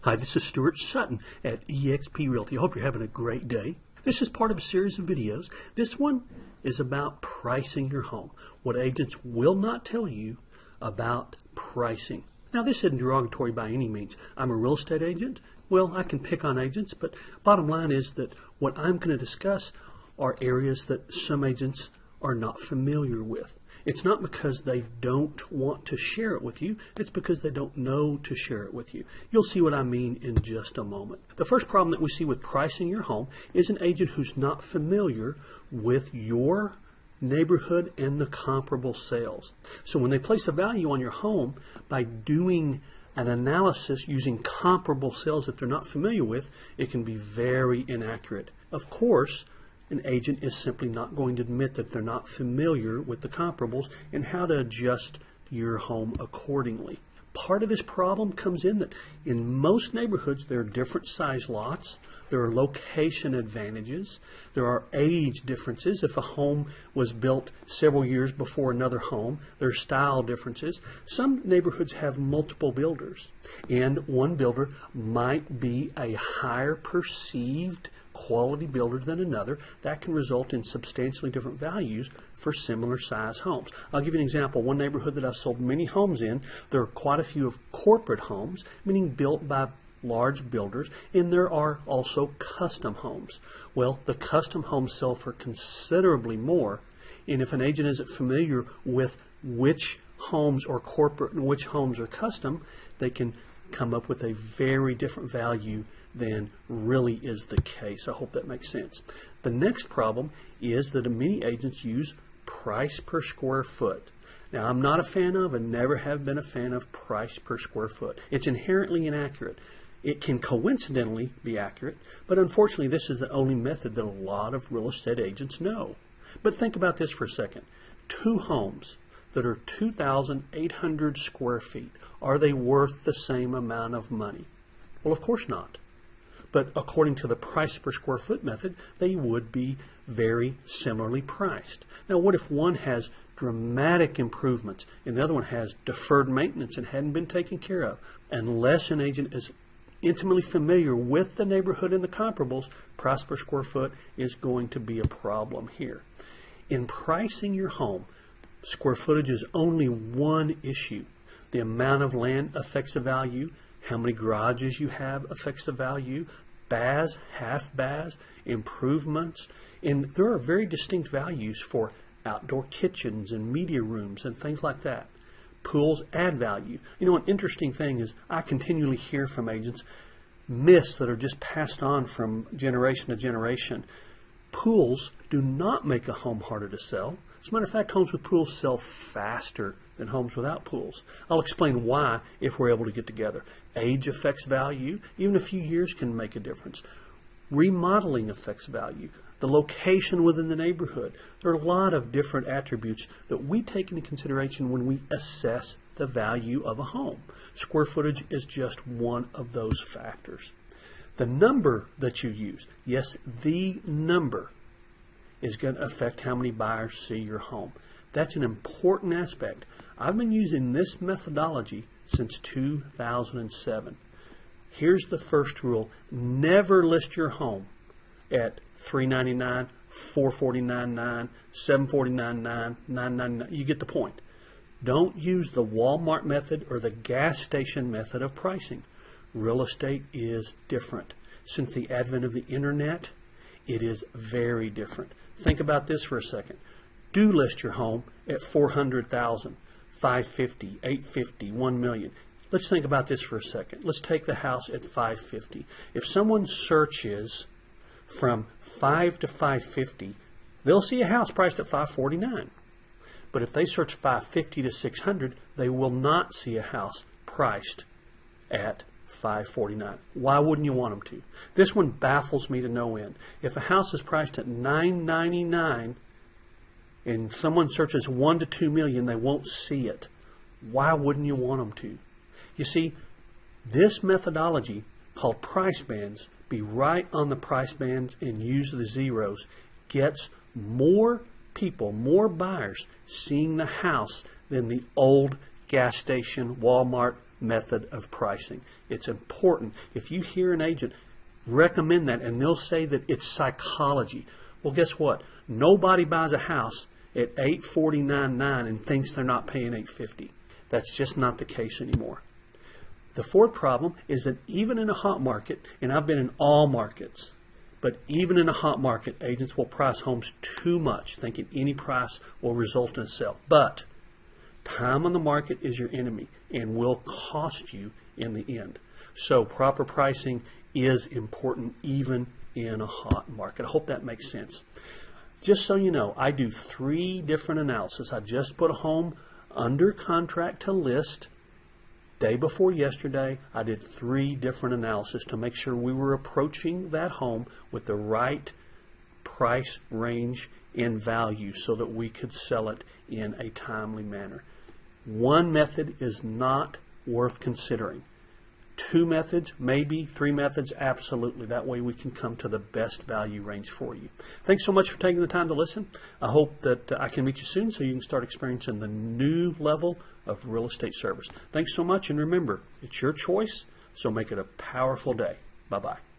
Hi, this is Stuart Sutton at eXp Realty. I hope you're having a great day. This is part of a series of videos. This one is about pricing your home, what agents will not tell you about pricing. Now, this isn't derogatory by any means. I'm a real estate agent. Well, I can pick on agents, but bottom line is that what I'm going to discuss are areas that some agents are not familiar with. It's not because they don't want to share it with you, it's because they don't know to share it with you. You'll see what I mean in just a moment. The first problem that we see with pricing your home is an agent who's not familiar with your neighborhood and the comparable sales. So when they place a value on your home by doing an analysis using comparable sales that they're not familiar with, it can be very inaccurate. Of course, an agent is simply not going to admit that they're not familiar with the comparables and how to adjust your home accordingly. Part of this problem comes in that in most neighborhoods there are different size lots, there are location advantages, there are age differences. If a home was built several years before another home, there are style differences. Some neighborhoods have multiple builders, and one builder might be a higher perceived quality builder than another. That can result in substantially different values for similar size homes. I'll give you an example. One neighborhood that I've sold many homes in, there are quite a few of corporate homes, meaning built by large builders, and there are also custom homes. Well, the custom homes sell for considerably more, and if an agent isn't familiar with which homes are corporate and which homes are custom, they can come up with a very different value than really is the case. I hope that makes sense. The next problem is that many agents use price per square foot. Now, I'm not a fan of and never have been a fan of price per square foot. It's inherently inaccurate. It can coincidentally be accurate, but unfortunately this is the only method that a lot of real estate agents know. But think about this for a second. Two homes that are 2,800 square feet, are they worth the same amount of money? Well, of course not. But according to the price per square foot method, they would be very similarly priced. Now, what if one has dramatic improvements and the other one has deferred maintenance and hadn't been taken care of? Unless an agent is intimately familiar with the neighborhood and the comparables, price per square foot is going to be a problem here. In pricing your home, square footage is only one issue. The amount of land affects the value. How many garages you have affects the value. Baths, half baths, improvements, and there are very distinct values for outdoor kitchens and media rooms and things like that. Pools add value. You know, an interesting thing is I continually hear from agents myths that are just passed on from generation to generation. Pools do not make a home harder to sell. As a matter of fact, homes with pools sell faster than homes without pools. I'll explain why if we're able to get together. Age affects value. Even a few years can make a difference. Remodeling affects value. The location within the neighborhood. There are a lot of different attributes that we take into consideration when we assess the value of a home. Square footage is just one of those factors. The number that you use, yes, the number, is going to affect how many buyers see your home. That's an important aspect. I've been using this methodology since 2007. Here's the first rule. Never list your home at $399, $449.9, $749.9, $999. You get the point. Don't use the Walmart method or the gas station method of pricing. Real estate is different. Since the advent of the internet, it is very different. Think about this for a second. Do list your home at $400,000, $550,000, $850,000, $1 million. Let's think about this for a second. Let's take the house at $550,000. If someone searches from $5 to $550,000, they'll see a house priced at $549,000. But if they search $550,000 to $600,000, they will not see a house priced at $549,000. Why wouldn't you want them to? This one baffles me to no end. If a house is priced at $999,000 and someone searches $1 to $2 million, they won't see it. Why wouldn't you want them to? You see, this methodology called price bands, be right on the price bands and use the zeros, gets more people, more buyers seeing the house than the old gas station, Walmart method of pricing. It's important. If you hear an agent recommend that and they'll say that it's psychology, well, guess what? Nobody buys a house at $849.9 and thinks they're not paying $850. That's just not the case anymore. The fourth problem is that even in a hot market, and I've been in all markets, but even in a hot market, agents will price homes too much, thinking any price will result in a sale. But time on the market is your enemy and will cost you in the end. So proper pricing is important even in a hot market. I hope that makes sense. Just so you know, I do 3 different analyses. I just put a home under contract to list. Day before yesterday, I did 3 different analyses to make sure we were approaching that home with the right price range and value so that we could sell it in a timely manner. One method is not worth considering. 2 methods, maybe 3 methods, absolutely. That way we can come to the best value range for you. Thanks so much for taking the time to listen. I hope that I can meet you soon so you can start experiencing the new level of real estate service. Thanks so much, and remember, it's your choice, so make it a powerful day. Bye-bye.